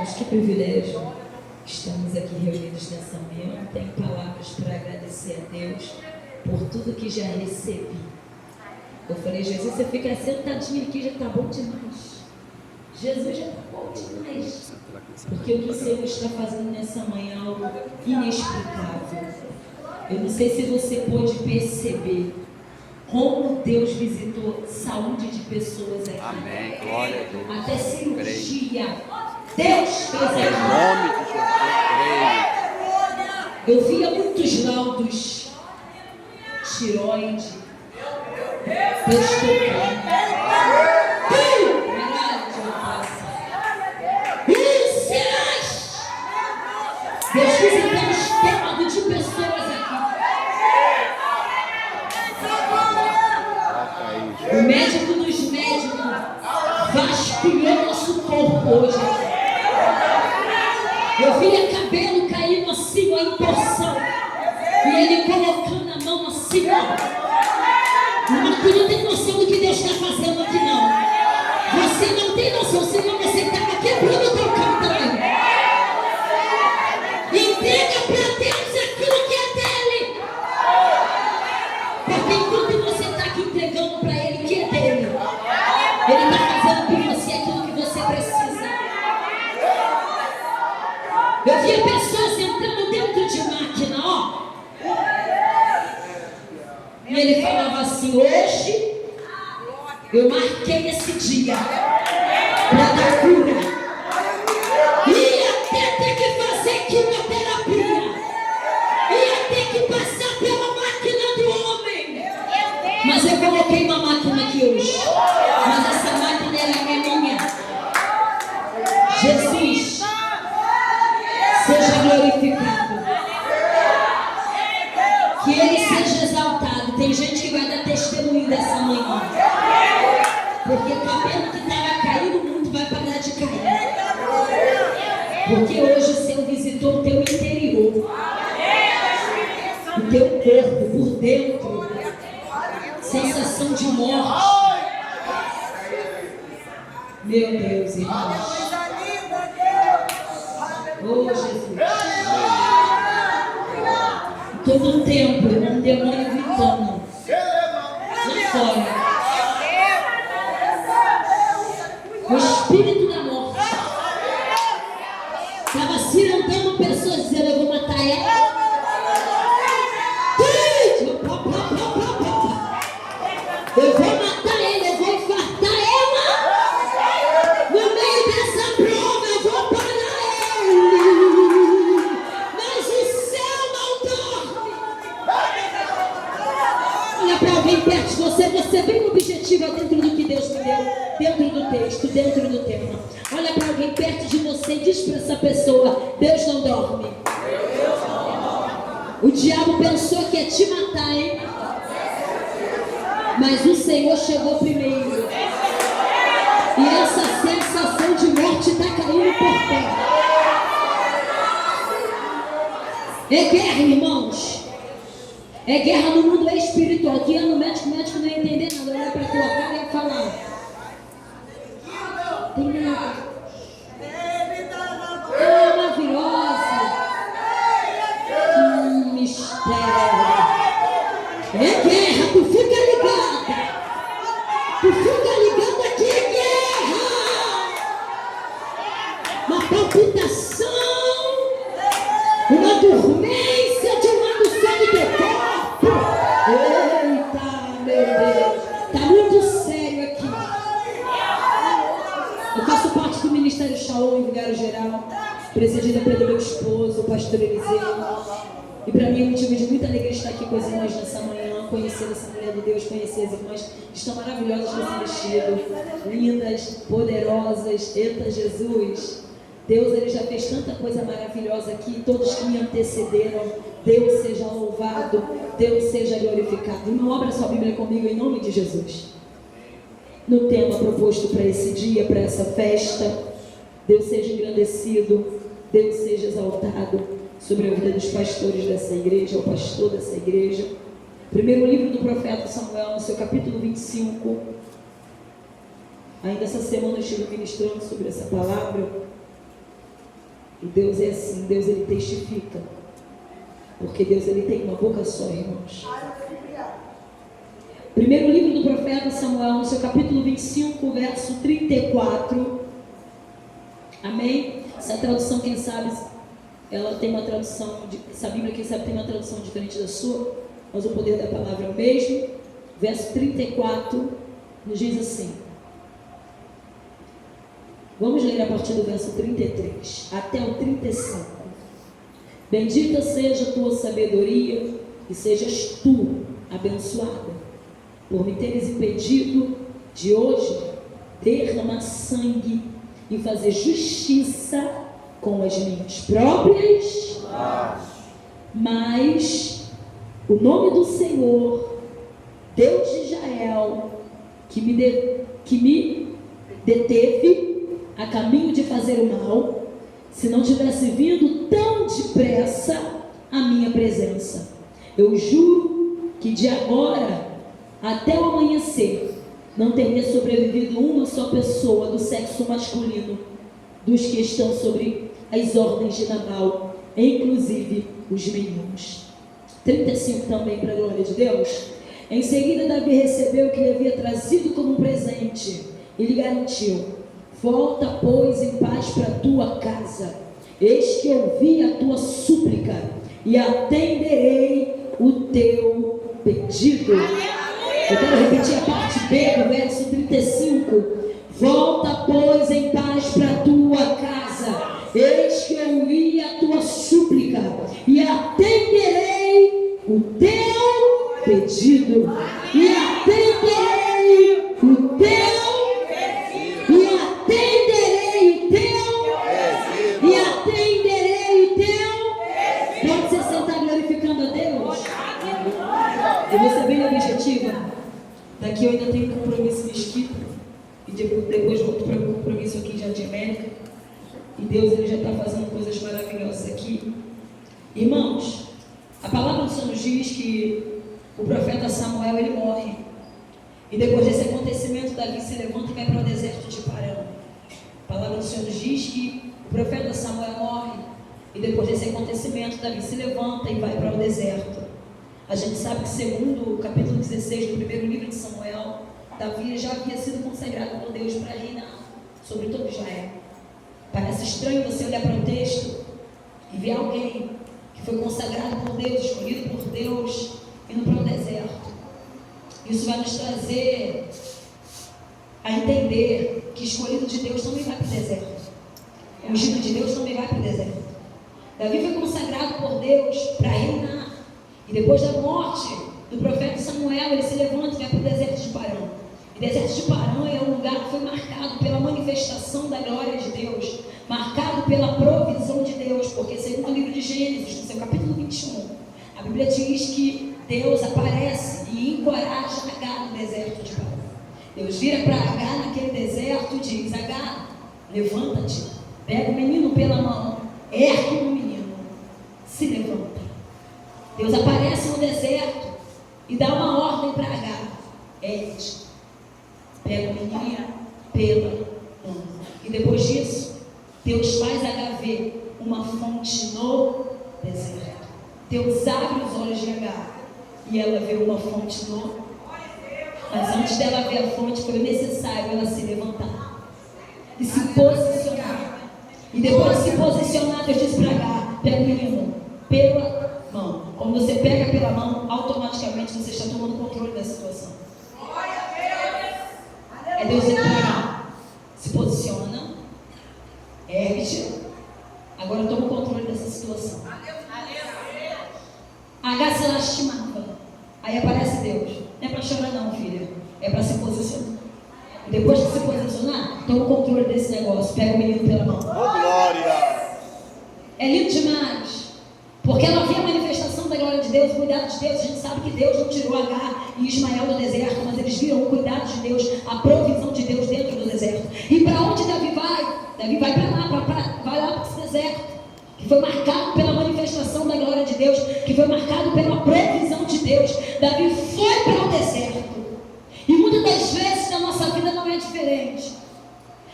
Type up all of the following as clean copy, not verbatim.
irmãos, que privilégio. Estamos aqui reunidos nessa manhã. Não tenho palavras para agradecer a Deus por tudo que já recebi. Eu falei, Jesus, você fica sentadinho aqui, já está bom demais. Jesus já está bom demais. Porque o que o Senhor está fazendo nessa manhã é algo inexplicável. Eu não sei se você pôde perceber como Deus visitou saúde de pessoas aqui. Amém. Glória a Deus. Até cirurgia. Deus fez aqui. Em nome de Jesus. Eu via muitos laudos. Tiroide. Deus tocando. Deus visitando o estômago de pessoas aqui. O médico dos médicos vasculhou nosso corpo hoje. Eu via cabelo caindo assim, ó, em porção. E ele colocando a mão assim, ó. Mas tu não tem noção do que Deus está fazendo aqui, não. Você não tem noção, senão você estava quebrando o teu canto. Entrega para Deus aquilo que é dele. Porque enquanto você está aqui entregando para Ele que é dele, Ele está fazendo por você aquilo que você precisa. Eu via pessoas entrando dentro de máquina, ó. E ele falava assim, hoje eu marquei esse dia para dar cura. Ia até ter que fazer quimioterapia. Ia ter que passar pela máquina do homem. Mas eu coloquei uma máquina aqui hoje. Mas essa máquina é minha. Jesus, seja glorificado. Que Ele seja exaltado. Tem gente que vai dar testemunho dessa manhã. Porque o cabelo que estava caído, o mundo vai parar de cair. Porque hoje o Senhor visitou o teu interior. O teu corpo por dentro. Sensação de morte. Meu Deus, irmãos. Oh, Jesus. Todo o tempo, um demônio gritando lá fora. O espírito da morte estava cirandando pessoas, dizendo, eu vou matar ela. Eu vou matar ele, eu vou infartar ela. No meio dessa prova eu vou parar ele. Mas o céu não dorme. Olha para alguém perto de você, você bem objetiva dentro do que Deus me deu, dentro do texto, dentro do tema. Olha para alguém perto de você e diz para essa pessoa, Deus não dorme. O diabo pensou que ia te matar, hein? Mas o Senhor chegou primeiro. E essa sensação de morte está caindo por terra. É guerra, irmãos. É guerra no mundo espiritual. Que ano o médico não ia entender nada. Olhar para a tua cara e ia falar. Tem nada. Ela é maravilhosa. Mistério. É guerra, tu fica ligada. Tu fica ligada que é guerra. Uma palpitação, uma dormência de uma adução do teu corpo. Eita, meu Deus. Tá muito sério aqui. Eu faço parte do Ministério Shalom em Vigário Geral, presidida pelo meu esposo, o pastor Eliseu. E para mim é um motivo de muita alegria estar aqui com as irmãs nessa manhã, conhecer essa mulher de Deus, conhecer as irmãs que estão maravilhosas nesse vestido, lindas, poderosas. Eita Jesus! Deus, Ele já fez tanta coisa maravilhosa aqui, todos que me antecederam. Deus seja louvado, Deus seja glorificado. Irmão, abra sua Bíblia comigo em nome de Jesus. No tema proposto para esse dia, para essa festa, Deus seja engrandecido, Deus seja exaltado sobre a vida dos pastores dessa igreja, o pastor dessa igreja. Primeiro livro do profeta Samuel, no seu capítulo 25. Ainda essa semana eu estive ministrando sobre essa palavra. E Deus é assim, Deus ele testifica. Porque Deus ele tem uma boca só, irmãos. Primeiro livro do profeta Samuel, no seu capítulo 25, verso 34. Amém? Essa tradução, quem sabe, ela tem uma tradução, essa Bíblia, quem sabe, tem uma tradução diferente da sua, mas o poder da palavra é o mesmo. Verso 34 nos diz assim. Vamos ler a partir do verso 33 até o 35. Bendita seja a tua sabedoria e sejas tu abençoada, por me teres impedido de hoje derramar sangue e fazer justiça com as minhas próprias, mas o nome do Senhor, Deus de Israel, que me deteve a caminho de fazer o mal, se não tivesse vindo tão depressa à minha presença. Eu juro que de agora até o amanhecer não teria sobrevivido uma só pessoa do sexo masculino dos que estão sobre as ordens de Nabal, inclusive os meninos. 35 também, para a glória de Deus. Em seguida Davi recebeu o que lhe havia trazido como um presente e lhe garantiu: volta, pois, em paz para a tua casa. Eis que ouvi a tua súplica e atenderei o teu pedido. Eu quero repetir a parte B do verso 35. Volta, pois, em paz para a tua casa. Eis que ouvi a tua súplica e atenderei o teu pedido. E atenderei o teu e atenderei o teu, e atenderei o teu. Pode você sentar glorificando a Deus? Eu vou ser bem objetiva. Daqui eu ainda tenho compromisso em Mesquita, e depois volto para o meu compromisso aqui em Jardim América. E Deus ele já está fazendo coisas maravilhosas aqui. Irmãos, a palavra do Senhor nos diz que o profeta Samuel ele morre. E depois desse acontecimento, Davi se levanta e vai para o deserto de Parã. A palavra do Senhor nos diz que o profeta Samuel morre. E depois desse acontecimento, Davi se levanta e vai para o deserto. A gente sabe que, segundo o capítulo 16 do primeiro livro de Samuel, Davi já havia sido consagrado por Deus para reinar sobre todo Israel. Parece estranho você olhar para o texto e ver alguém que foi consagrado por Deus, escolhido por Deus, indo para o deserto. Isso vai nos trazer a entender que escolhido de Deus também vai para o deserto. O ungido de Deus também vai para o deserto. Davi foi consagrado por Deus para reinar. E depois da morte do profeta Samuel, ele se levanta e vai para o deserto de Parã. E o deserto de Parã é um lugar que foi marcado pela manifestação da glória de Deus, marcado pela provisão de Deus, porque segundo o livro de Gênesis, no seu capítulo 21, a Bíblia diz que Deus aparece e encoraja Agar no deserto de Parã. Deus vira para Agar naquele deserto e diz: Agar, levanta-te, pega o menino pela mão, ergue o menino, se levanta. Deus aparece no deserto e dá uma ordem para Agar: ergue-te, pega o menino pela mão. E depois disso, Deus faz Agar ver uma fonte no deserto. Deus abre os olhos de Agar e ela vê uma fonte no. Mas antes dela ver a fonte, foi necessário ela se levantar e se posicionar. E depois de se posicionar, Deus disse para Agar: pega o menino pela mão. Quando você pega pela mão, automaticamente você está tomando controle da situação. É Deus entrar, se posiciona, ergue-te, agora toma o controle dessa situação. Agar se lastimava. Aí aparece Deus. Não é para chorar não, filha. É para se posicionar. E depois de se posicionar, toma o controle desse negócio. Pega o menino pela mão. Oh, glória! É lindo demais. Porque ela via a manifestação da glória de Deus, o cuidado de Deus. A gente sabe que Deus não tirou Agar e Ismael do deserto, mas eles viram o cuidado de Deus, a provisão de Deus dentro do deserto. E para onde Davi vai? Davi vai para lá, vai lá para esse deserto, que foi marcado pela manifestação da glória de Deus, que foi marcado pela provisão de Deus. Davi foi para o deserto. E muitas das vezes na nossa vida não é diferente.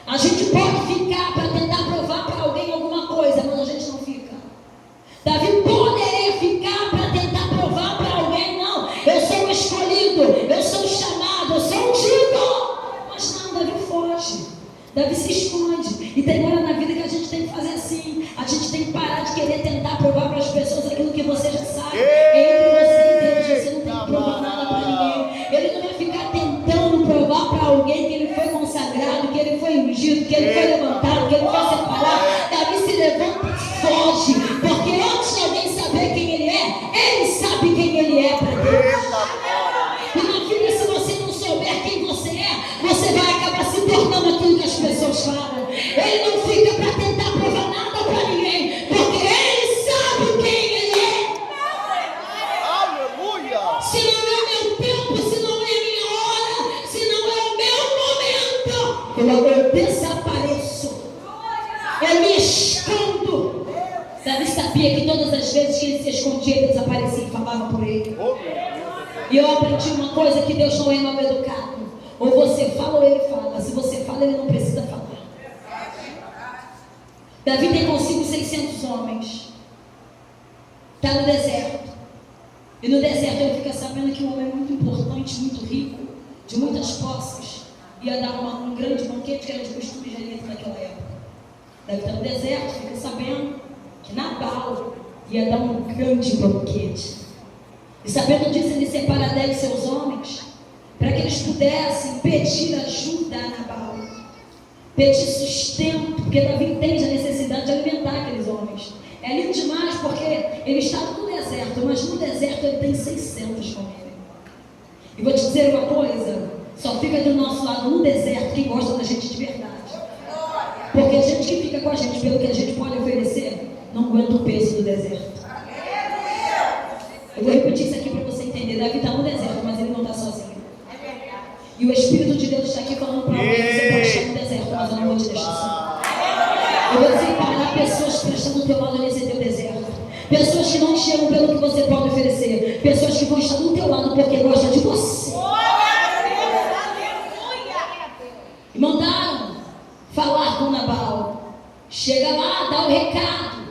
A gente pode ficar para tentar provar para alguém alguma coisa, mas a Davi se esconde. E tem hora na vida que a gente tem que fazer assim. A gente tem que parar de querer tentar provar para as pessoas aquilo que você já sabe. Entre você e Deus, você não tem que provar nada para ninguém. Ele não vai ficar tentando provar para alguém que ele foi consagrado, que ele foi ungido, que ele foi levantado, que ele foi separado. Davi se levanta e foge. Porque antes de alguém saber quem ele sabe quem ele é para Deus. E na vida, se você não souber quem você é, você vai acabar se tornando aquilo que as pessoas falam. Ele não fica para tentar provar nada para ninguém, porque ele sabe quem ele é. Aleluia! Se não é o meu tempo, se não é a minha hora, se não é o meu momento, eu desapareço. Eu me escondo. Davi sabia que todas as vezes que ele se escondia, ele desaparecia e falava por ele. E eu aprendi uma coisa, que Deus não é mal educado. Ou você fala ou ele fala. Se você fala, ele não precisa falar. Davi tem consigo 600 homens. Está no deserto. E no deserto ele fica sabendo que um homem muito importante, muito rico, de muitas posses, ia dar um grande banquete, que era de costume israelita naquela época. Davi está no deserto, fica sabendo que Nabal ia dar um grande banquete. E sabendo disso, ele separa 10 seus homens para que eles pudessem pedir ajuda a Nabal, pedir sustento, porque Davi entende a necessidade de alimentar aqueles homens. É lindo demais porque ele está no deserto, mas no deserto ele tem 600 com ele. E vou te dizer uma coisa, só fica do nosso lado no deserto quem gosta da gente de verdade. Porque a gente que fica com a gente pelo que a gente pode oferecer, não aguenta o peso do deserto. Eu vou repetir isso aqui para você entender. Davi está no deserto, mas ele não está sozinho. E o Espírito de Deus está aqui falando para alguém: você pode estar no deserto, mas eu não vou te deixar assim. Eu vou separar pessoas que estão do teu lado nesse teu deserto. Pessoas que não te chamam pelo que você pode oferecer. Pessoas que vão estar do teu lado porque gostam de você. E mandaram falar com Nabal. Chega lá, dá o recado.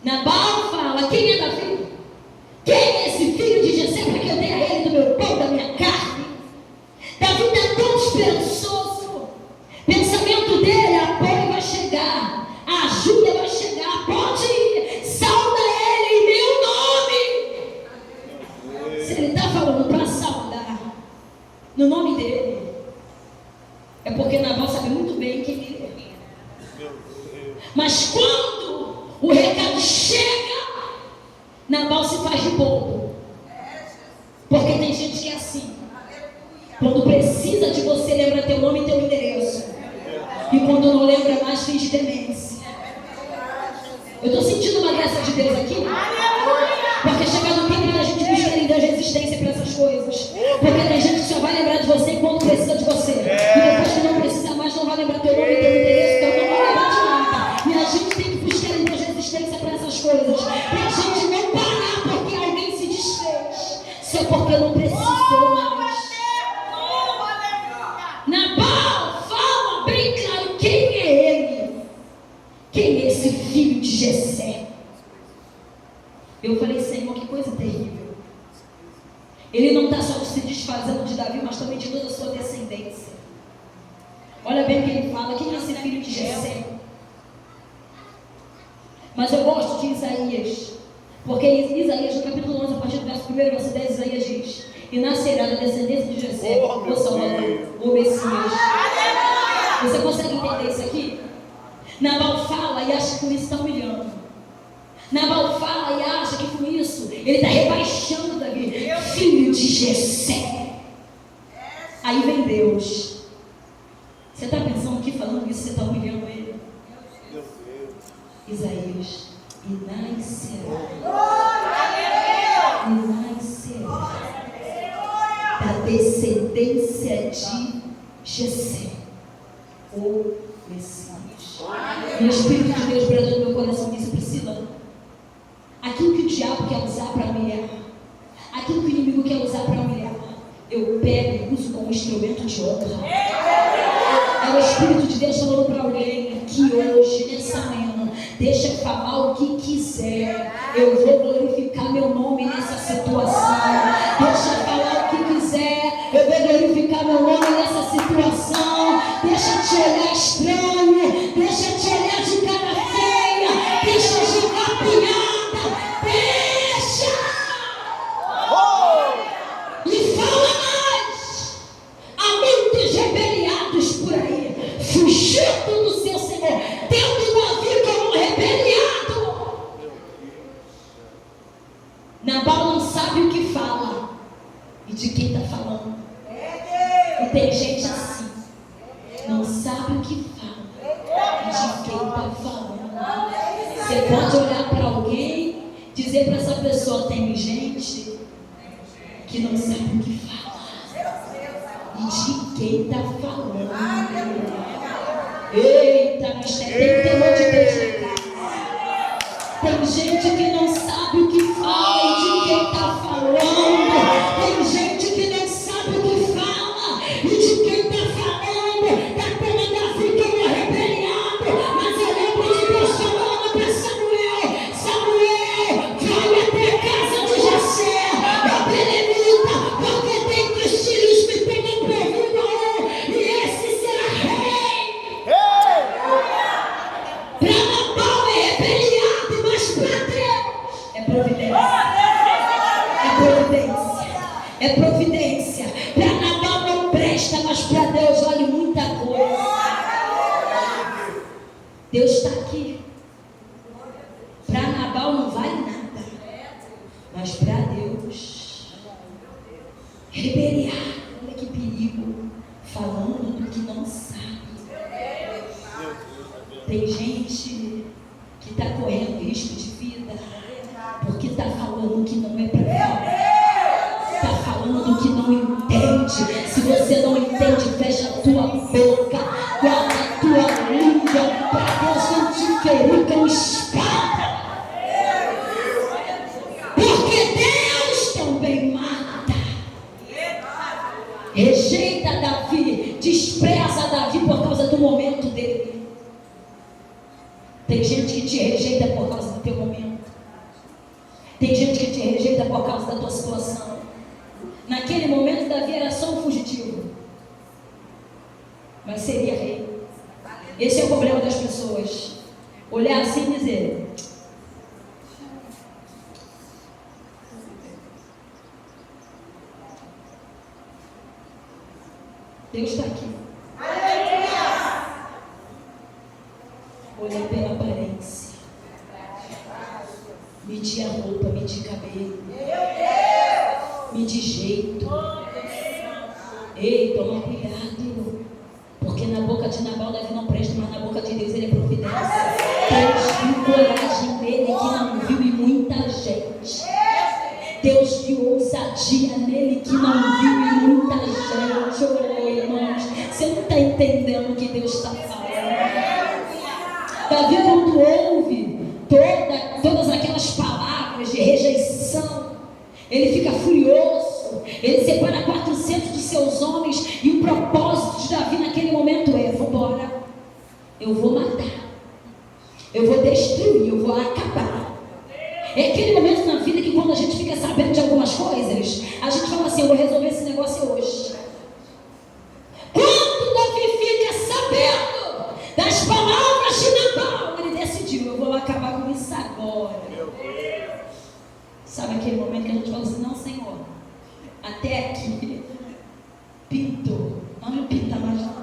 Nabal fala: quem é Davi? Quem é esse filho de Jessé para que eu dê a ele do meu pão, da minha carne? Davi está tão esperançoso. Pensamento dele: a apoio vai chegar, a ajuda vai chegar, pode ir, sauda ele em meu nome. Se ele está falando para saudar no nome dele, é porque Nabal sabe muito bem quem ele é. Mas quando o recado chega, Nabal se faz de bobo. Porque tem gente que é assim. Quando precisa de você, lembra teu nome e teu endereço. E quando não lembra mais, finge demência. Eu estou sentindo uma graça de Deus aqui. Porque chega no tempo da gente buscar em Deus resistência para essas coisas. Porque tem gente que só vai lembrar de você quando precisa de você. E depois que não precisa mais, não vai lembrar teu nome e teu endereço. Então não vai lembrar de nada. E a gente tem que buscar em Deus resistência para essas coisas. Para a gente não parar porque alguém se desfez. Só porque não precisou mais. Nabal fala bem claro quem é ele. Quem é esse filho de Jessé? Eu falei: Senhor, que coisa terrível. Ele não está só se desfazendo de Davi, mas também de toda a sua descendência. Olha bem o que ele fala: quem é esse filho de Jessé? Mas eu gosto de Isaías, porque Isaías, no capítulo 11, a partir do verso 1, verso 10, Isaías diz: e nascerá da descendência de Jessé o Salvador, o Messias. Você consegue entender isso aqui? Nabal fala e acha que com isso está humilhando. Nabal fala e acha que com isso ele está rebaixando Davi, filho de Jessé. Aí vem Deus. Você está pensando que falando isso você está humilhando ele? Isaías: e nascerá da descendência de Jessé o Messias. E o Espírito de Deus bradou no meu coração e disse: Priscila, aquilo que o diabo quer usar para humilhar, aquilo que o inimigo quer usar para humilhar, eu pego e uso como instrumento de honra. É o Espírito de Deus falando para alguém que hoje, nessa manhã, deixa eu falar o que quiser, eu vou glorificar meu nome nessa situação. Deixa eu falar o que quiser, eu vou glorificar meu nome nessa situação. Deixa eu te olhar estranho, ungido do seu Senhor, tendo Davi como rebeliado. Nabal não sabe o que fala e de quem está falando. E tem gente assim, não sabe o que fala e de quem está falando. Você pode olhar para alguém, dizer para essa pessoa: tem gente que não sabe o que fala e de quem está falando. Eita, mas tem temor de Deus na casa. Tem gente que não sabe o que fala e de quem está falando. Tem gente que não sabe o que fala e de quem está falando. Está como Davi como rebeliado, mas eu lembro de Deus falando para Samuel: Samuel, vai até a casa de Jessé, o belemita, porque dentre os filhos me tenho provido um, e esse será rei. Para Nabal é rebeliado, mas para Deus é providência. É providência. É providência. Para Nabal não presta, mas para Deus vale muita coisa. Deus está aqui. Para Nabal não vale nada, mas para Deus, rebeliar, olha que perigo, falando do que não sabe. Tem gente que está correndo risco de vida porque está falando que não é para falar, está falando do que não entende. Se você não entende, fecha a tua boca, guarda a tua língua, para Deus não te ferir com espada, porque Deus também mata. Rejeita Davi, despreza Davi por causa do momento dele. Tem gente que te rejeita por causa do teu momento. Tem gente que te rejeita por causa da tua situação. Naquele momento, Davi era só um fugitivo, mas seria rei. Esse é o problema das pessoas. Olhar assim e dizer: Deus está aqui. Olha pela aparência, medir a roupa, medir cabelo, medir jeito. Ei, toma cuidado, porque na boca de Nabal Davi não presta, mas na boca de Deus ele é providência. Deus viu coragem nele que não viu em muita gente. Deus viu ousadia nele que não viu em muita gente. Oh, irmãos, você não está entendendo o que Deus está falando. Davi, quando ouve todas aquelas palavras de rejeição, ele fica furioso. Ele separa 400 de seus homens, e o propósito de Davi naquele momento é: vou embora, eu vou matar, eu vou destruir, eu vou acabar. É aquele momento na vida que, quando a gente fica sabendo de algumas coisas, a gente fala assim: eu vou resolver esse negócio hoje. Quando Davi fica sabendo das palavras de Nabal, ele decidiu: eu vou acabar com isso agora. Sabe aquele momento que a gente fala assim: não, Senhor, até aqui pintou, não pinta mais não.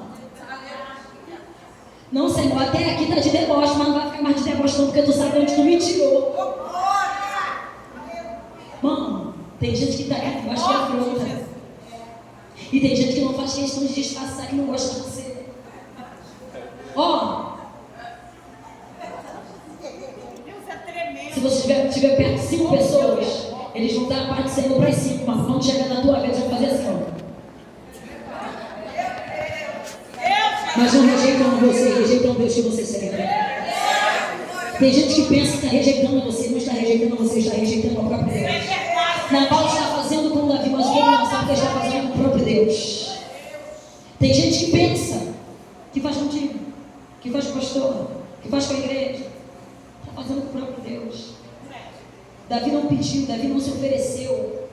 Não, Senhor, até aqui está de deboche, mas não vai ficar mais de deboche não, porque tu sabe onde tu me tirou. Mano, tem gente que está aqui debaixo da afronta, e tem gente que não faz questão de disfarçar que não gosta de você. Ó, se você estiver perto de 5 pessoas, eles vão dar a parte do Senhor para as 5, mas quando chegar na tua vez, vão fazer assim, ó. Mas não rejeitam você, rejeitam Deus que você serve. Tem gente que pensa que está rejeitando você, não está rejeitando você, está rejeitando o próprio Deus. Nabal está fazendo com Davi, mas ele não sabe que está fazendo com o próprio Deus. Tem gente que pensa que faz contigo, que faz com o pastor, que faz com a igreja. Está fazendo com o próprio Deus. Davi não pediu, Davi não se ofereceu.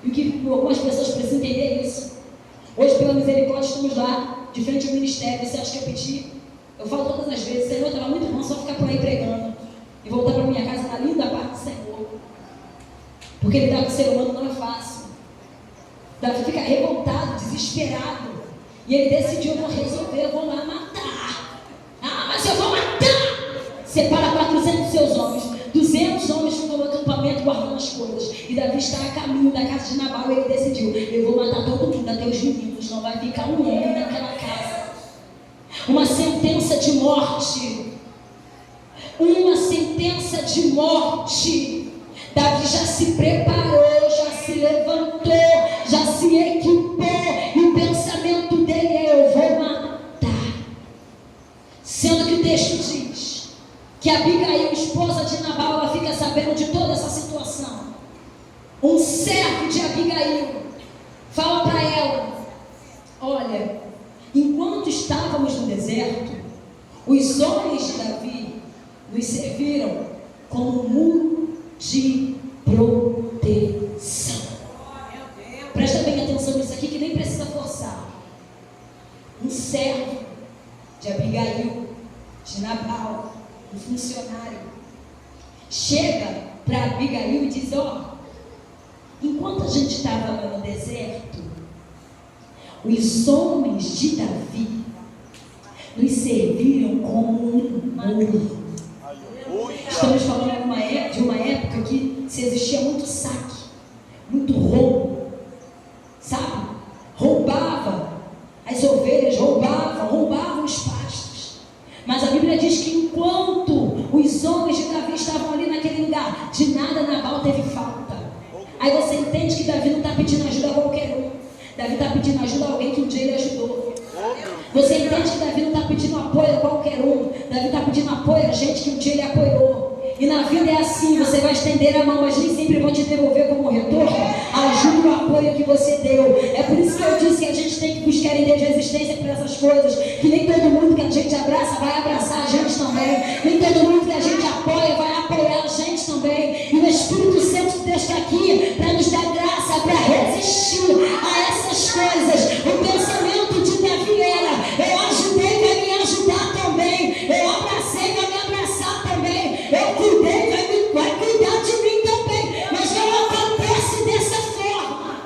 E o que algumas pessoas precisam entender é isso. Hoje, pela misericórdia, estamos lá, de frente ao ministério. Você acha que eu pedi? Eu falo todas as vezes: Senhor, estava muito bom só ficar por aí pregando e voltar para minha casa na linda parte do Senhor. Porque lidar com o ser humano não é fácil. Davi fica revoltado, desesperado, e ele decidiu: eu vou resolver, eu vou lá matar. separa 400 dos seus homens. 200 homens ficam no acampamento guardando as coisas. E Davi está a caminho da casa de Nabal e ele decidiu: eu vou matar todo mundo, até os meninos, não vai ficar um homem naquela casa. Uma sentença de morte. Uma sentença de morte. Davi já se preparou, já se levantou, já se equipou, e o pensamento dele é: eu vou matar. Sendo que o texto diz que Abigail, esposa de Nabal, ela fica sabendo de toda essa situação. Um servo de Abigail fala para ela: olha, enquanto estávamos no deserto, os homens de Davi nos serviram como um muro de proteção. Presta bem atenção nisso aqui, que nem precisa forçar. Um servo de Abigail, de Nabal, um funcionário, chega para Abigail e diz: ó, enquanto a gente estava lá no deserto, os homens de Davi nos serviram como um muro. Estamos falando de uma época que se existia muito saque, muito roubo, sabe? Roubava as ovelhas, roubavam os pastos. Mas a Bíblia diz que enquanto os homens de Davi estavam ali naquele lugar, de nada Nabal teve falta. Aí você entende que Davi não está pedindo ajuda a qualquer um. Davi está pedindo ajuda a alguém que um dia ele ajudou. Você entende que Davi não está pedindo apoio a qualquer um. Davi está pedindo apoio a gente que um dia ele apoiou. E na vida é assim: você vai estender a mão, mas nem sempre vão te devolver como retorno a ajuda e o apoio que você deu. É por isso que eu disse que a gente tem que buscar em Deus resistência para essas coisas. Que nem todo mundo que a gente abraça vai abraçar a gente também. Nem todo mundo que a gente apoia vai apoiar a gente também. E o Espírito Santo de Deus está aqui para nos dar graça, para resistir a essas coisas. O pensamento de Davi era: eu ajudei, vai me ajudar também. Eu abracei, vai me abraçar também. Eu cuidei, vai cuidar de mim também. Mas não acontece dessa forma.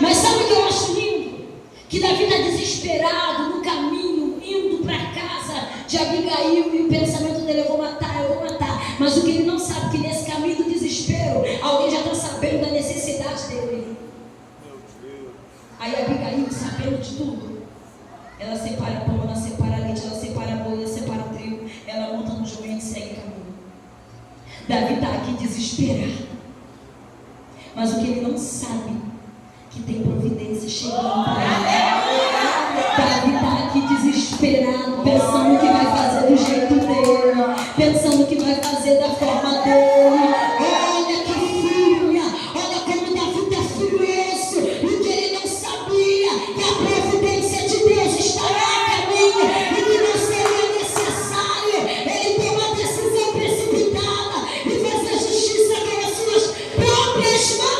Mas sabe o que eu acho lindo? Que Davi está desesperado no caminho, indo para a casa de Abigail, e o pensamento dele: eu vou matar, eu vou matar. Mas o que ele não sabe é que nesse caminho do desespero, alguém já está sabendo da necessidade dele. Aí Abigail, sabendo de tudo, ela separa pão, ela separa leite, ela separa boi, ela separa trigo, ela monta no jumento e segue caminho. Davi está aqui desesperado, mas o que ele não sabe, que tem providência chegando para ele. Davi está aqui desesperado, pensando que vai fazer do jeito dele, pensando que vai fazer da forma dele. Olha que fúria, olha como Davi está furioso, e que ele não sabia que a providência de Deus estava a caminho, e que não seria necessário ele ter uma decisão precipitada e fazer justiça com as suas próprias mãos.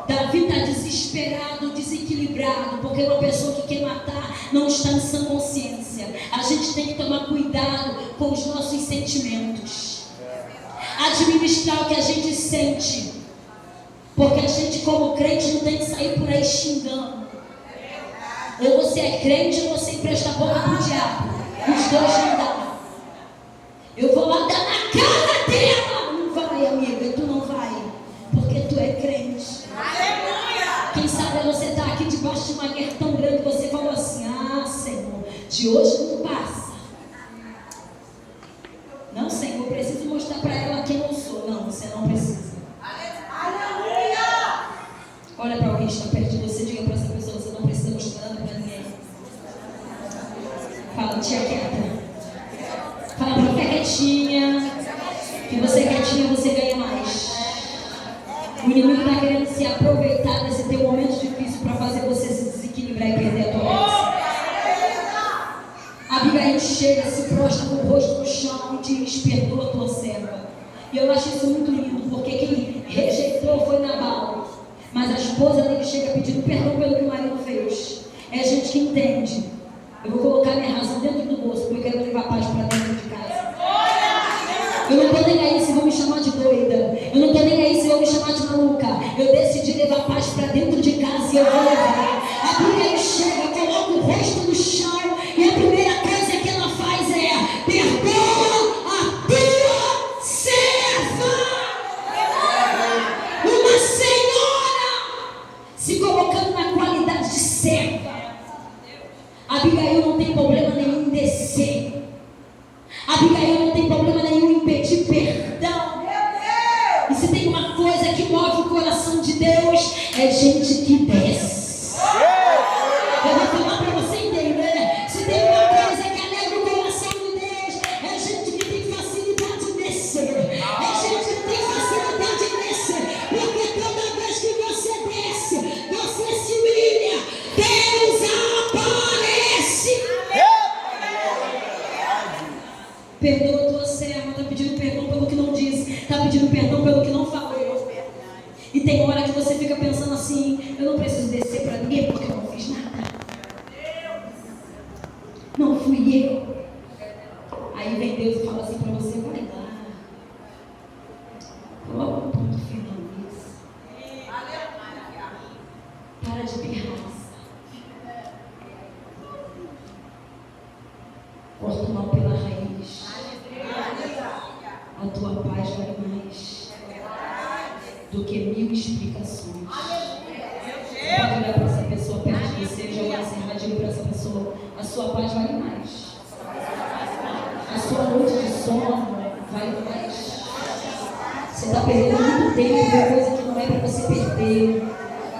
Davi está desesperado, desequilibrado, porque uma pessoa que quer matar não está em sã consciência. A gente tem que tomar cuidado com os nossos sentimentos, administrar o que a gente sente, porque a gente, como crente, não tem que sair por aí xingando. Ou você é crente ou você empresta a boca pro diabo. Os dois não dá. Eu vou lá dar na cara dela. Não vai, amiga, tu não vai, porque tu é crente. Quem sabe você está aqui debaixo de uma guerra tão grande que você falou assim: ah, Senhor, de hoje não passa. Não, Senhor, eu preciso mostrar para ela quem eu sou. Não, você não precisa. Olha para alguém que está perto de você, diga para essa pessoa: você não precisa mostrar nada para ninguém. Fala, tia quieta. Fala para ficar quietinha, que você quietinha você ganha mais. O inimigo está querendo se aproveitar desse teu momento difícil para fazer você se desequilibrar e perder a tua bênção. Abigail chega, se prostra com o rosto no chão e diz: perdoa a tua serva. E eu acho isso muito lindo, porque quem rejeitou foi Nabal, mas a esposa dele chega pedindo perdão pelo que o marido fez. É gente que entende: eu vou colocar minha razão dentro do bolso, porque eu quero levar paz para dentro de casa. Eu não estou nem aí se vão me chamar de doida. Eu não estou nem aí se vão me chamar de maluca. Eu decidi levar paz para dentro de casa e eu vou levar. A Bíblia chega, coloca o rosto no chão serva. Abigail não tem problema nenhum em descer. Abigail não tem problema nenhum em pedir perdão. E se tem uma coisa que move o coração de Deus, é gente que desce. Eu vou falar para você entender. Se tem uma coisa que alegra o coração de Deus, é gente que tem facilidade em descer. É gente que tem facilidade em descer. Porque toda vez que você desce, você se humilha. Deus aparece. Perdoa a tua serva, está pedindo perdão pelo que não disse, está pedindo perdão pelo que não falou. E tem hora que você fica pensando assim: eu não preciso descer para ninguém porque eu não fiz nada. Não fui eu. Aí vem Deus e fala assim para você: vai lá, coloca um ponto final nisso. Para de pirraça. Corta o mal pela raiz. A tua paz vale mais do que 1000 explicações. Você pode olhar para essa pessoa perto de você, jogar assim radinho para essa pessoa: a sua paz vale mais. A sua noite de sono vale mais. Você está perdendo muito tempo por coisa que não é para você perder.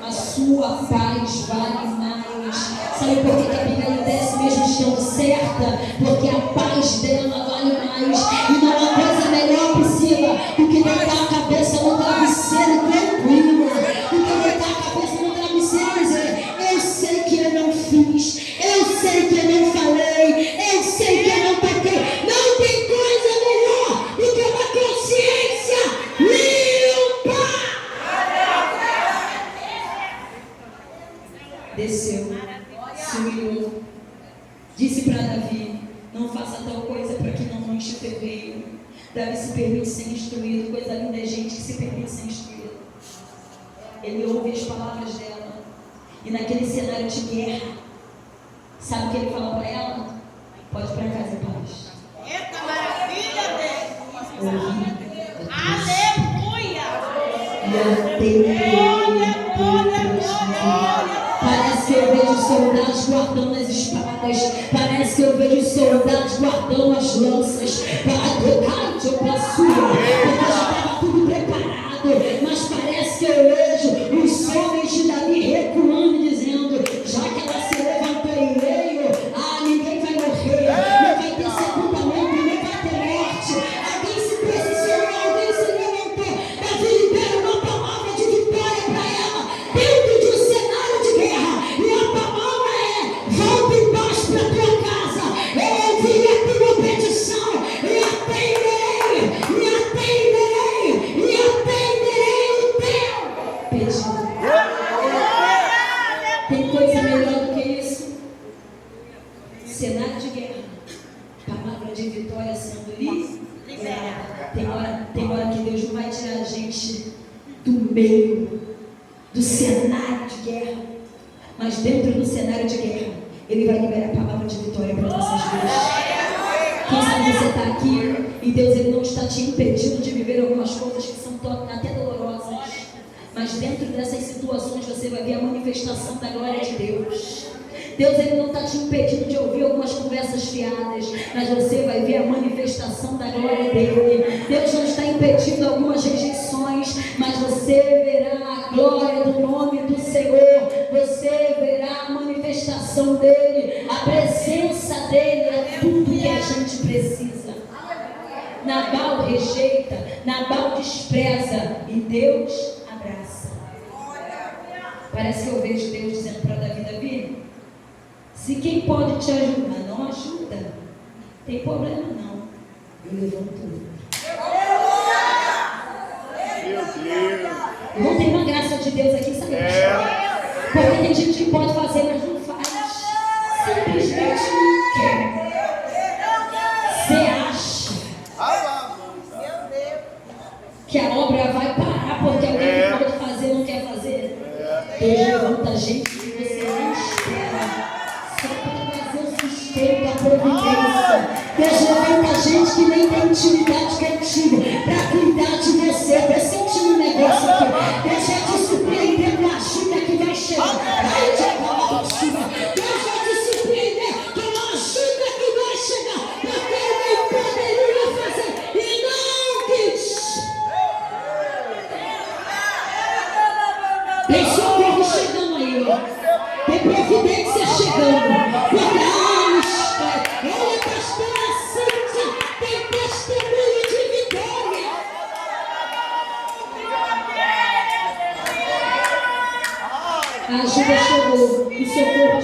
A sua paz vale mais. Sabe por que a Abigail desce mesmo estando certa? Porque a paz dela vale mais. E não há coisa melhor piscina do que deitar a cabeça no travesseiro tranquila. Do que deitar a cabeça no travesseiro e dizer: eu sei que eu não fiz, eu sei que eu não falei, eu sei que eu não toquei. Não tem coisa melhor do que uma consciência limpa. Desceu, se humilhou, disse para Davi: não faça tal coisa para que não manche o ferreiro. Davi se permite ser instruído. Coisa linda é gente que se permite ser instruído. Ele ouve as palavras dela, e naquele cenário de guerra, sabe o que ele fala para ela? Pode ir para casa em paz. Eita maravilha, Deus! Aleluia! Parece que eu vejo soldados guardando as espadas. Parece que eu vejo soldados guardando as lanças. Para tocar de sua. Porque já estava tudo preparado. Mas parece que eu vejo os homens de Davi recuando e dizendo: já que ela se levantou e veio, ninguém vai morrer. Não vai ter sepultamento, não vai ter morte. Alguém se posicionou, alguém se levantou. Davi libera uma palavra de vitória para ela dentro de um cenário de guerra. E a palavra é: volta em paz para tua casa. Eu ouvi a tua petição e atenderei o teu pedido. Tem coisa melhor do que isso? Cenário de guerra, palavra de vitória sendo liberada. Tem hora que Deus não vai tirar a gente do meio do cenário de guerra, mas dentro do cenário de guerra Ele vai liberar a palavra de vitória para nossas vidas. Quem sabe você está aqui e Deus Ele não está te impedindo de viver algumas coisas que são até dolorosas, mas dentro dessas situações você vai ver a manifestação da glória de Deus. Deus Ele não está te impedindo de ouvir algumas conversas fiadas, mas você vai ver a manifestação da glória dele. Deus não está impedindo algumas rejeições, mas você verá a glória do nome do Senhor. Você verá a manifestação dele, a presença dele, é tudo que a gente precisa. Nabal rejeita, Nabal despreza e Deus abraça. Parece que eu vejo Deus dizendo para Davi: Davi, se quem pode te ajudar não ajuda, tem problema não. Eu levanto ele. Meu Deus. Não tem uma graça de Deus aqui, sabe? Porque tem gente que pode fazer, mas não faz. Simplesmente não quer. Você acha que a obra vai parar porque alguém que pode fazer não quer fazer? Deus levanta gente que você nem espera, só para trazer o sustento, a providência. Deus levanta gente que nem tem intimidade contigo para cuidar de você. Estou sentindo um negócio aqui. Deixa eu te surpreender com a ajuda que vai chegar. Vai te acabar com a chuva.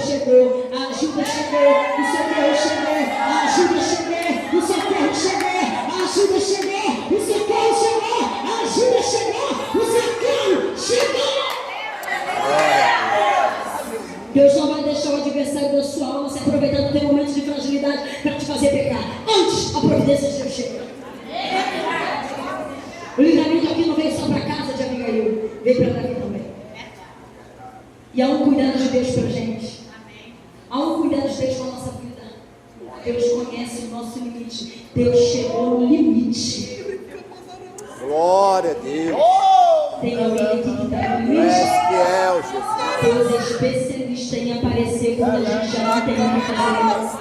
chegou, a ajuda chegou, o socorro chegou, a ajuda chegou, o socorro chegou, a ajuda chegou, o socorro chegou, a ajuda chegou, o socorro chegou. Deus não vai deixar o adversário da sua alma se aproveitar do teu momento de fragilidade para te fazer pecar. Antes, a providência de Deus chega. O livramento aqui não veio só para casa de Abigail, veio para Davi também. E há um cuidado de Deus para a gente. Há um cuidado de Deus com a nossa vida. Deus conhece o nosso limite. Deus chegou no limite. Glória a Deus. Tem alguém aqui que está no Tu és limite? fiel, Jesus. Deus é especialista em aparecer quando a gente já não tem o que fazer.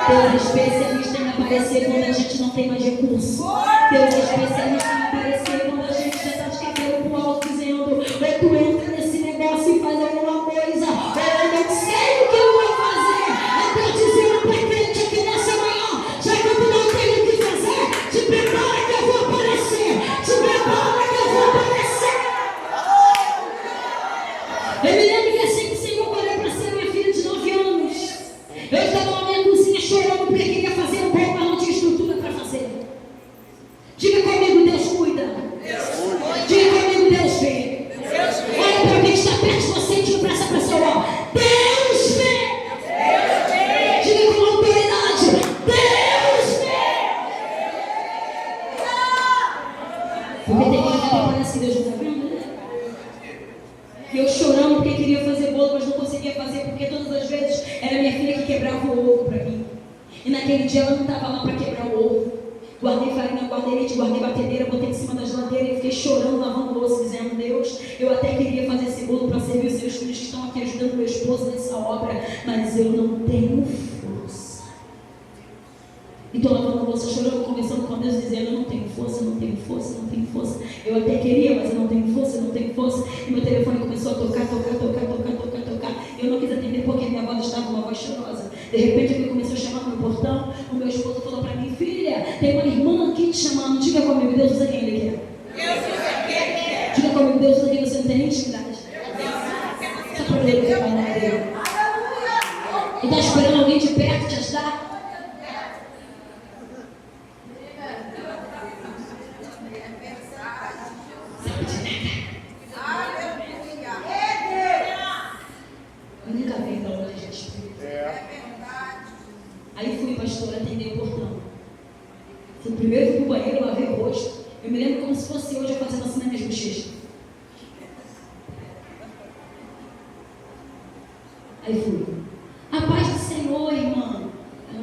Deus é especialista em aparecer quando a gente não tem mais recurso. Deus é especialista em aparecer quando a gente já está de cabelo pro alto dizendo: ou tu entra nesse negócio e faz alguma coisa, ou eu não sei o que eu vou fazer. Eu estou dizendo para crente aqui nessa manhã: já que tu não tem o que fazer, te prepara que eu vou aparecer. Te prepara que eu vou aparecer. Eu me lembro que assim que o Senhor olhou para ser minha filha de 9 anos, eu estava na minha cozinha chorando porque queria fazer um bolo, mas não tinha estrutura para fazer. Diga comigo, Deus cuida. Diga comigo, Deus vê. Olha para alguém que está perto de você e diga para essa pessoa: Deus vê. Diga com autoridade: Deus vê. Porque tem hora que parece que Deus não está vendo, né? E eu chorando porque queria fazer bolo, mas não conseguia fazer porque todas as vezes era minha filha que quebrava o ovo para mim. E naquele dia ela não estava lá para quebrar o ovo. Guardei farinha, guardei leite, guardei batedeira, botei em cima da geladeira e fiquei chorando, lavando louça, dizendo: Deus, eu até queria fazer esse bolo para servir os seus filhos que estão aqui ajudando meu esposo nessa obra, mas eu não tenho força. E estou lavando louça, chorando, conversando com Deus, dizendo: eu não tenho força, não tenho força, não tenho força. Eu até queria, mas eu não tenho força, não tenho força. E meu telefone começou a tocar. Eu não quis atender porque minha voz estava uma voz chorosa. De repente ele começou a chamar no meu portão. O meu esposo falou para mim: filha, tem uma irmã aqui te chamando. Diga comigo, Deus usa quem ele quer. Diga comigo, Deus usa quem você não tem nem intimidade. Só para ele que vai na dele. E está esperando alguém de perto te ajudar? Eu nunca vi da onde a gente veio. Aí fui, pastor, atender o portão. Primeiro fui pro banheiro, lavei o rosto. Eu me lembro como se fosse hoje eu fazendo assim nas minhas bochechas. Aí fui. A paz do Senhor, irmã.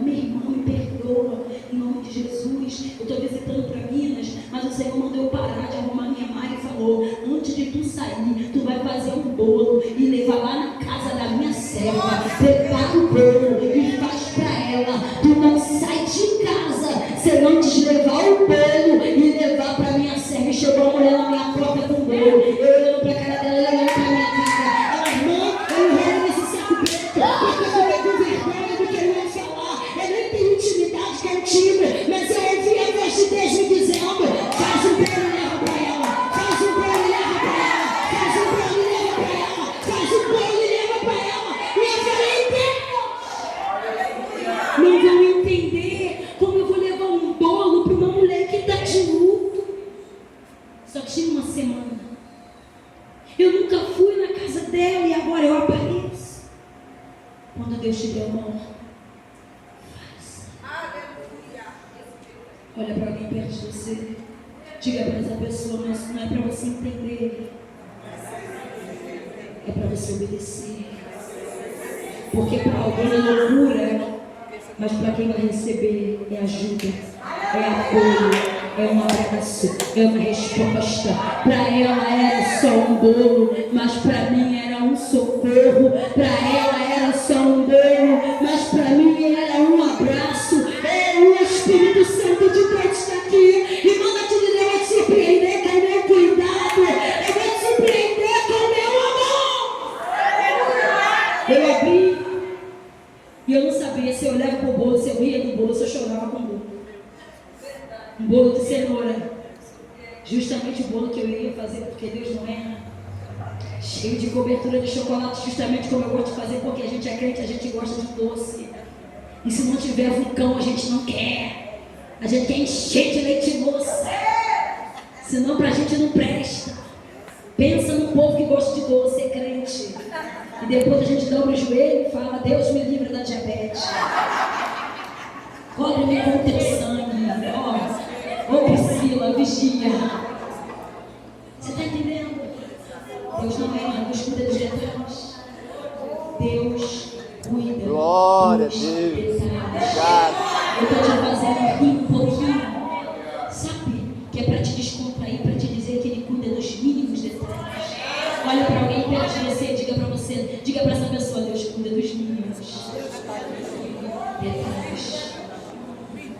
Minha irmã, me perdoa. Em nome de Jesus. Eu estou visitando para Minas, mas o Senhor mandou eu parar de arrumar minha mala e falou: antes de tu sair, tu vai fazer um bolo e levar lá na casa da minha serva. Prepara o bolo e faz para ela. Tu não sai de casa sem antes levar o bolo e levar para minha serva. E chegou a mulher na minha porta com o bolo. Eu olhando para a cara dela, ela olhando para a minha cara. Ela: irmã, eu enrolo nesse saco preto porque eu fiquei com vergonha do que eu ia falar. Eu nem tenho intimidade contigo, mas eu ouvi a voz de Deus me dizendo: faz um bolo e leva para ela. Faz um bolo e leva para ela. Faz um bolo e leva para ela. Faz um bolo e leva para ela. E eu falei: Deus, não vão entender como eu vou levar um bolo para uma mulher que está de luto. Só tinha uma semana. Eu nunca fui na casa dela e agora eu apareço. Quando Deus te deu uma honra, faz. Olha para alguém perto de você. Diga para essa pessoa: não é para você entender, é para você obedecer. Porque para alguém é loucura, mas para quem vai receber é ajuda, é apoio, é um abraço, é uma resposta. Para ela era só um bolo, mas para mim era um socorro. Para ela era só um bolo, mas para mim era um abraço. O Espírito Santo de Deus está aqui e manda te dizer: eu vou te surpreender com o meu cuidado, eu vou te surpreender com o meu amor. Eu abri e eu não sabia se eu olhava para o bolo, se eu ria do bolo, se eu chorava com o bolo. Um bolo de cenoura. Justamente o bolo que eu iria fazer, porque Deus não erra. cheio de cobertura de chocolate, justamente como eu gosto de fazer, porque a gente é crente, a gente gosta de doce. E se não tiver vulcão, a gente não quer. A gente quer encher de leite moça. Senão pra gente não presta. Pensa no povo que gosta de doce, é crente. E depois a gente dobra o joelho e fala: Deus me livre da diabetes. Cobre-me com o teu sangue. Ó, Priscila, vigia. Você está entendendo? Deus não erra, Deus cuida dos detalhes. Deus cuida. Glória a dos Deus. detalhes. Obrigado. Eu estou te fazendo rir um pouquinho. Sabe? Que é para te descontrair, para te dizer que Ele cuida dos mínimos detalhes. Olha para alguém perto de você, diga para essa pessoa: Deus cuida dos mínimos detalhes.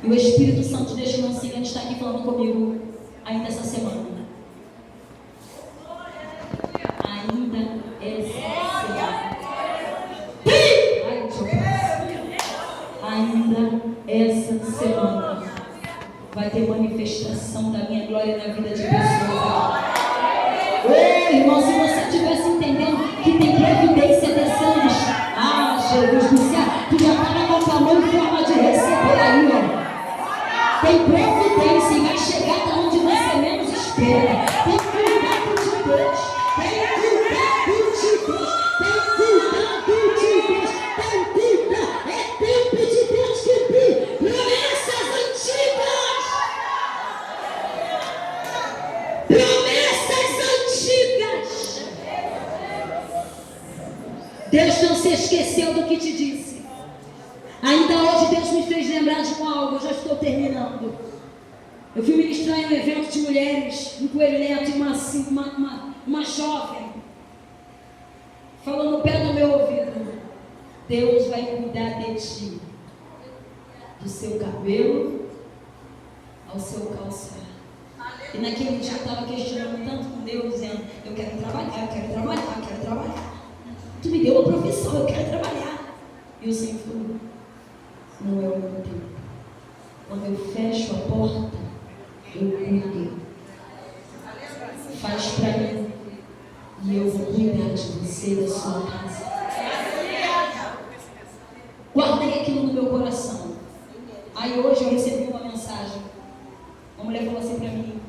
E o Espírito Santo, Deus que não se engane, está aqui falando comigo ainda essa semana. Ainda essa semana. Ai, deixa eu ainda essa semana vai ter manifestação da minha glória na vida de pessoas. Ei, irmão, se você estivesse entendendo que tem previdência descendo, Jesus do céu, tu já estava com a tua mão em forma de receber aí, ó. Tem providência e vai chegar da onde você menos espera. Tem cuidado de Deus. Tem cuidado de Deus. Tem cuidado de Deus. Tem cuidado. É tempo de Deus cumprir promessas antigas. Promessas antigas. Deus não se esqueceu do que te disse. Ainda hoje Deus me fez lembrar de algo, eu já estou terminando. Eu fui ministrar em um evento de mulheres, no Coelho Neto, e uma jovem falou no pé do meu ouvido: Deus vai cuidar de ti, do seu cabelo ao seu calçado. E naquele dia eu estava questionando tanto com Deus, dizendo: eu quero trabalhar, eu quero trabalhar, eu quero trabalhar. Tu me deu uma profissão, eu quero trabalhar. E o Senhor falou: não é o meu tempo. Quando eu fecho a porta, eu cuido. Faz para mim e eu vou cuidar de você, da sua casa. Guardei aquilo no meu coração. Aí hoje eu recebi uma mensagem. Uma mulher falou assim para mim: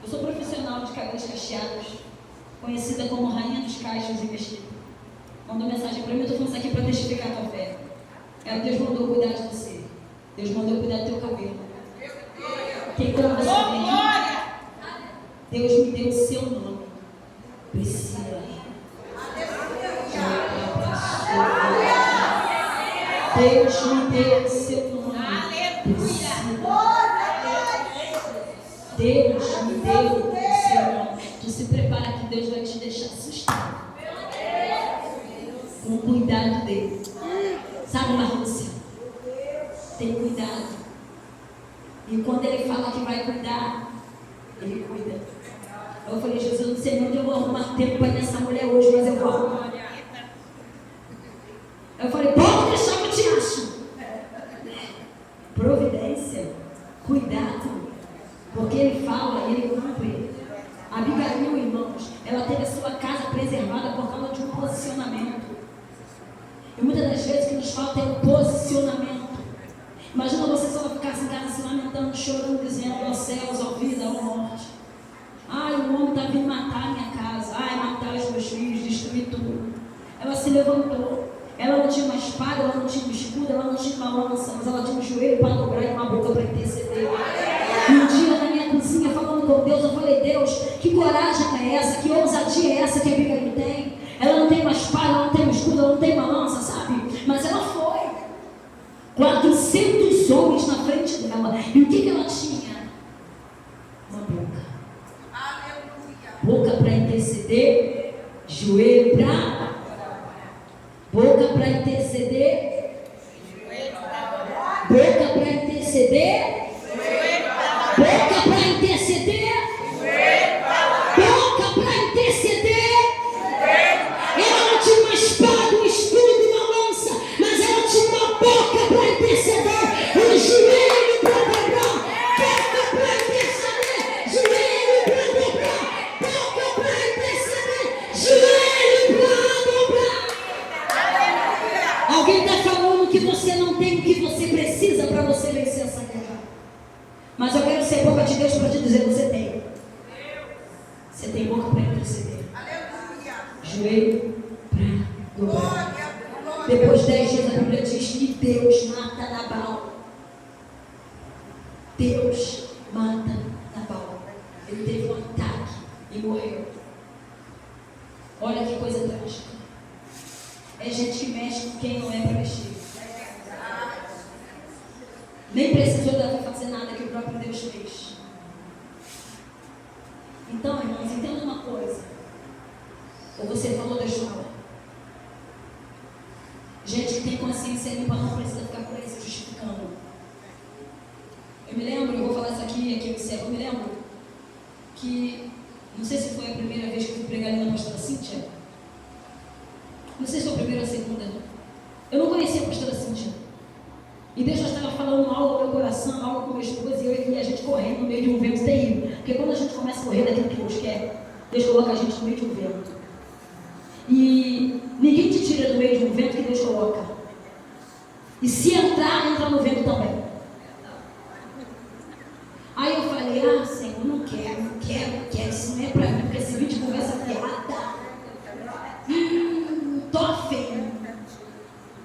eu sou profissional de cabelos cacheados, conhecida como Rainha dos Cachos e Vestidos. Mandou mensagem para mim: eu estou falando isso aqui para testificar a tua fé. Deus mandou cuidar de você. Deus mandou cuidar do teu cabelo. Tem como você ver? Deus me deu o seu nome, Priscila. Deus me deu o seu nome, Priscila. Deus me deu o seu nome. Tu se prepara que Deus vai te deixar assustado com o cuidado dele. Sabe, Marlúcia? Tem cuidado. E quando ele fala que vai cuidar, ele cuida. Eu falei: Jesus, eu não sei onde eu vou arrumar tempo para ir nessa mulher hoje, mas eu vou arrumar. Eu falei: pode deixar que eu te acho. Providência, cuidado, porque ele fala e ele cumpre. A Abigail, irmãos, ela teve a sua casa preservada por causa de um posicionamento. E muitas das vezes o que nos falta é um posicionamento. Imagina você só ficasse em casa se lamentando, chorando, dizendo: ó céus, ó vida, ó morte. Ai, o homem está vindo matar a minha casa. Ai, matar os meus filhos, destruir tudo. Ela se levantou. Ela não tinha uma espada, ela não tinha um escudo, ela não tinha uma lança, mas ela tinha um joelho para dobrar e uma boca para interceder. E um dia na minha cozinha, falando com Deus, eu falei: Deus, que coragem é essa? Que ousadia é essa que a Abigail tem? Ela não tem uma espada, ela não tem um escudo, ela não tem uma lança, sabe? Mas ela foi. 400 homens na frente dela. E o que ela tinha? Uma boca. Boca para interceder, joelho para... Boca para interceder, boca para interceder, boca para interceder, boca para interceder. Ela não tinha uma espada, um escudo, uma lança, mas ela tinha uma boca para interceder, um joelho para dobrar, boca para interceder, joelho para dobrar, boca para interceder, Alguém está falando que você não tem o que você precisa para você vencer essa guerra. Mas eu quero ser boca de Deus para te dizer: você tem. Você tem boca para interceder. Joelho para dobrar. Depois de 10 dias a Bíblia diz que Deus mata Nabal. Deus mata Nabal. Ele teve um ataque e morreu. Olha que coisa trágica. É gente que mexe com quem não é para mexer. Nem precisou Davi fazer nada que o próprio Deus fez. Então, irmãos, entenda uma coisa. Ou você falou, deixa eu falar. Gente que tem consciência limpa não precisa ficar por aí se justificando. Eu me lembro, eu vou falar isso aqui eu encerro. Eu me lembro que, não sei se foi a primeira vez que eu fui pregar ali na pastora Cíntia. Não sei se foi a primeira ou a segunda. Eu não conhecia a pastora Cíntia. E Deus já estava falando algo no meu coração, algo com minha esposa, e a gente correndo no meio de um vento terrível. Porque quando a gente começa a correr daquilo que Deus quer, Deus coloca a gente no meio de um vento. E ninguém te tira do meio de um vento que Deus coloca. E se entrar, entra no vento também. Aí eu falei: Senhor, não quero, isso não é pra mim, porque esse vídeo de conversa fiada. Tô afim.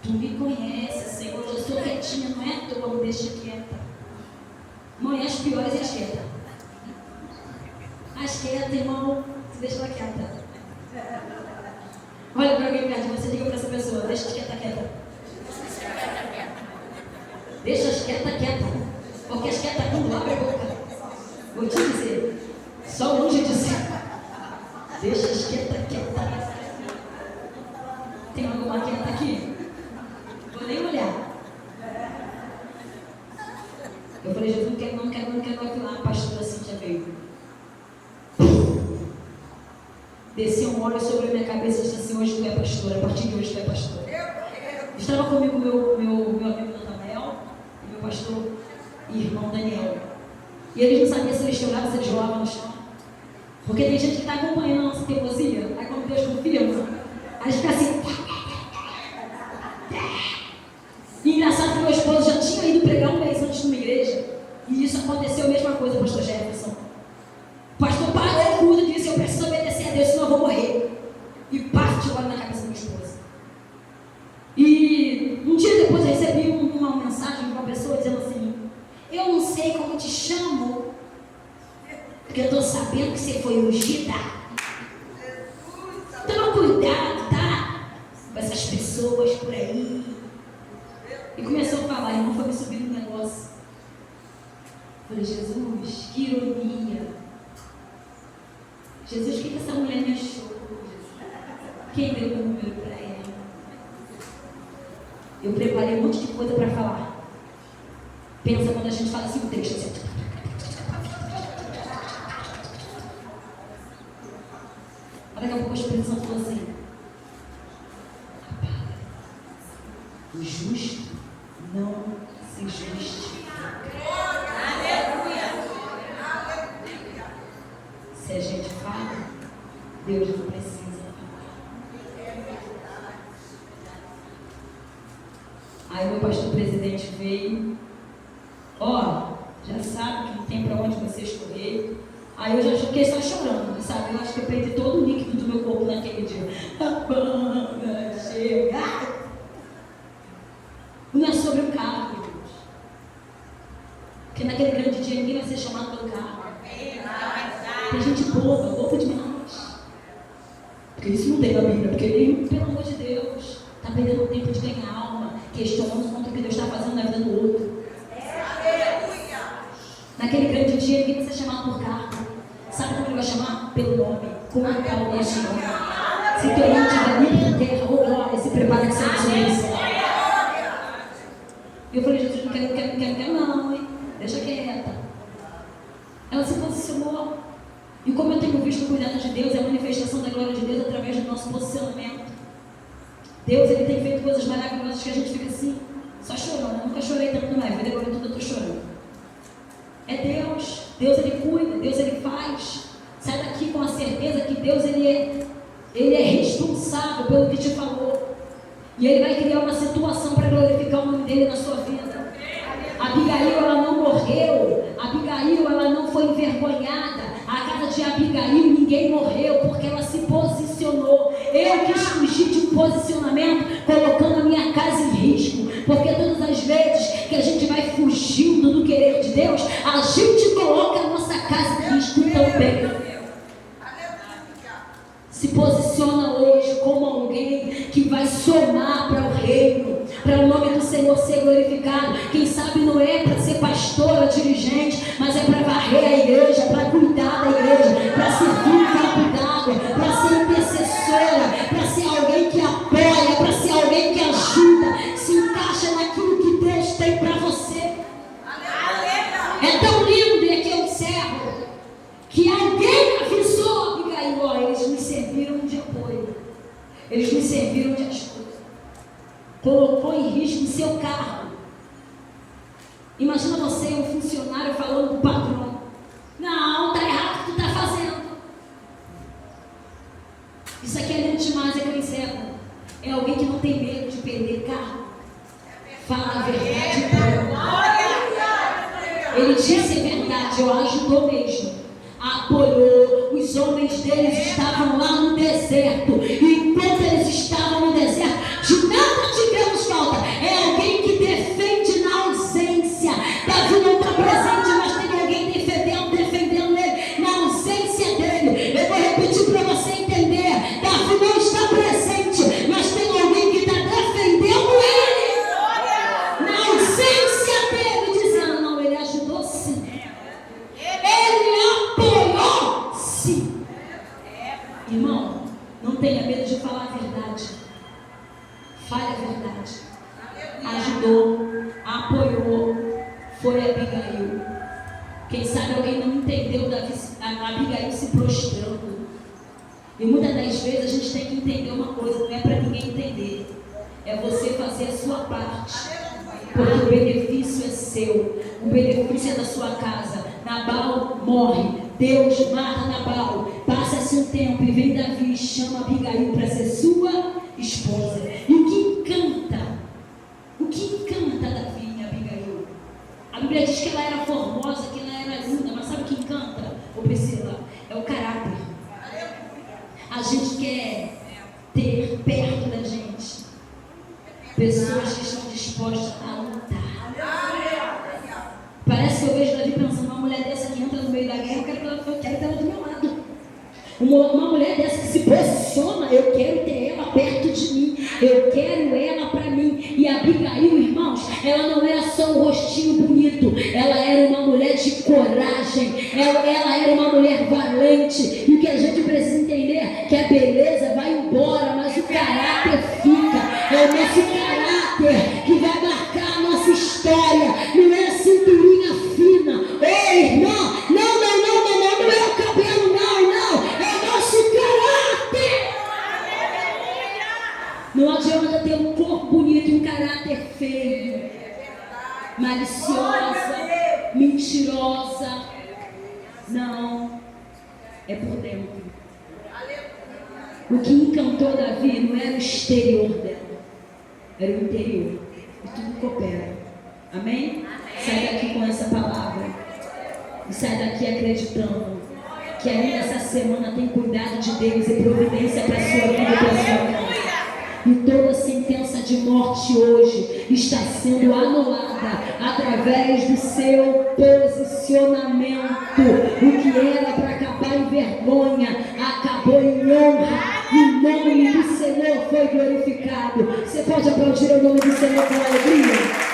Tu me conheces, Senhor, eu já sou quietinha, não é à toa, me deixa quieta. Mãe, as piores é as quietas. As quietas, irmão, se deixa ela quieta. Olha para alguém perto de você, diga para essa pessoa: deixa as quietas quieta. Deixa as quietas quieta. Porque as quietas quando abre a boca, vou te dizer, só longe de si. Deixa as quietas quieta. Tem alguma quieta aqui? Vou nem olhar. Eu falei: Jesus, não quero lá. A pastora Cíntia veio. Desceu um óleo sobre a minha cabeça e disse assim: hoje tu é pastora, a partir de hoje tu é pastora. Estava comigo meu amigo Natanael e meu pastor e irmão Daniel. E eles não sabiam se eles choravam, se eles rolavam no chão. Porque tem gente que está acompanhando a nossa teimosia. Aí quando Deus confirma, aí fica assim. E engraçado que meu esposo já tinha ido pregar um mês antes numa igreja. E isso aconteceu a mesma coisa, pastor Jefferson. Pastor Padre Cuda disse: eu preciso obedecer a Deus, senão eu vou morrer. E parte o óleo na cabeça da minha esposa. E um dia depois eu recebi uma mensagem de uma pessoa dizendo assim: eu não sei como te chamo, porque eu estou sabendo que você foi ungida. Toma cuidado, tá? Com essas pessoas por aí. E começou a falar, irmão, foi me subir no negócio. Falei: Jesus, que ironia. Jesus, o que essa mulher me achou? Quem deu o número para ela? Eu preparei um monte de coisa para falar. Pensa quando a gente fala assim, o texto assim. Daqui a pouco a Espírito Santo falou assim: o justo não se justifica. Se a gente fala, Deus não precisa falar. Aí meu pastor presidente veio: já sabe que não tem para onde você escorrer. Aí eu já fiquei só chorando, sabe? Eu acho que eu perdi todo o líquido do meu corpo naquele dia. A banda chega. Não é sobre o carro, Deus. Porque naquele grande dia ninguém vai ser chamado pelo carro. Tem gente boba demais. Porque isso não tem na Bíblia. Porque ele, pelo amor de Deus, está perdendo tempo de ganhar alma, questionando contra o que Deus está fazendo na vida do outro. Naquele grande dia ninguém vai ser chamado por cargo. Sabe como ele vai chamar? Pelo nome. Como é o nome desse nome? Se teu nome estiver limpo na terra, glória, se prepara que você vai subir no céu. E eu falei: Jesus, não quero não, hein? Deixa quieta. Ela se posicionou. E como eu tenho visto o cuidado de Deus, é a manifestação da glória de Deus através do nosso posicionamento. Deus, ele tem feito coisas maravilhosas que a gente fica assim, só chorando. Eu nunca chorei tanto na minha vida, agora tudo eu estou chorando. É Deus. Deus, ele cuida. Deus, ele faz. Sai daqui com a certeza que Deus, ele é responsável pelo que te falou. E E Ele vai criar uma situação para glorificar o nome dEle na sua vida. Abigail, ela não morreu. Abigail, ela não foi envergonhada. A casa de Abigail, ninguém morreu porque ela se posicionou. Eu quis fugir de um posicionamento, colocando a minha casa em risco. Porque todas as vezes que a gente vai fugindo do querer de Deus, a gente coloca a nossa casa em risco também. Se posiciona hoje como alguém que vai somar para o reino, para o nome do Senhor ser glorificado. Quem sabe não é para ser pastora, dirigente, mas é para varrer a igreja, para cuidar da igreja, para servir um copo d'água, para ser intercessora, para ser alguém que apoia, para ser alguém que ajuda, se encaixa naquilo que Deus tem para você. É tão lindo, e aqui eu observo, que alguém avisou Abigail: ó, eles me serviram de apoio, eles me serviram de ajuda. Colocou em risco o seu carro. Imagina você, um funcionário, falando para o patrão: não, está errado o que tu está fazendo. Isso aqui é lindo demais, é que eu encerro. É alguém que não tem medo de perder carro. Fala a verdade. Ele disse a verdade, eu ajudou mesmo. Apoiou. Os homens deles estavam lá no deserto. E enquanto eles estavam no deserto, de nada tivemos falta. É alguém que defende na ausência. Davi não está presente, mas tem alguém defendendo ele na ausência dele. Eu vou repetir para você entender. Davi não está presente, mas tem alguém que está defendendo ele na ausência dele, dizendo: não, ele ajudou sim. Ele apoiou sim. Irmão, não tenha medo de falar a verdade. Fale a verdade. Ajudou, apoiou, foi Abigail. Quem sabe alguém não entendeu a Abigail se prostrando. E muitas das vezes a gente tem que entender uma coisa: não é para ninguém entender, é você fazer a sua parte, porque o benefício é seu, o benefício é da sua casa. Nabal morre, Deus mata Nabal. Passa-se um tempo e vem Davi e chama Abigail para ser sua esposa. E o que encanta Davi em Abigail? A Bíblia diz que ela era formosa, que ela era linda, mas sabe o que encanta, ô Priscila? É o caráter. A gente quer ter perto da gente pessoas que estão dispostas a lutar. Parece que eu vejo Davi pensando: uma mulher dessa que entra no meio da guerra, eu quero ter ela do meu lado. Uma mulher dessa que se posiciona, eu quero ter ela perto de mim, eu quero ela para mim. E Abigail, irmãos, ela não era só um rostinho bonito, ela era uma mulher de coragem, ela era uma mulher valente. E o que a gente precisa entender é que a beleza vai embora, mas o caráter fica. É o nosso caráter que vai marcar a nossa história, não é a cinturinha fina. Ei, irmão, não é o cabelo, não. Não adianta ter um corpo bonito e um caráter feio, maliciosa, mentirosa. Não, é por dentro. O que encantou Davi não era o exterior dela, era o interior. E tudo coopera. Amém? Sai daqui com essa palavra e sai daqui acreditando que ainda essa semana tem cuidado de Deus e providência para a sua vida e para a sua casa. E toda sentença de morte hoje está sendo anulada através do seu posicionamento. O que era para acabar em vergonha, acabou em honra. E o nome do Senhor foi glorificado. Você pode aplaudir o nome do Senhor com alegria?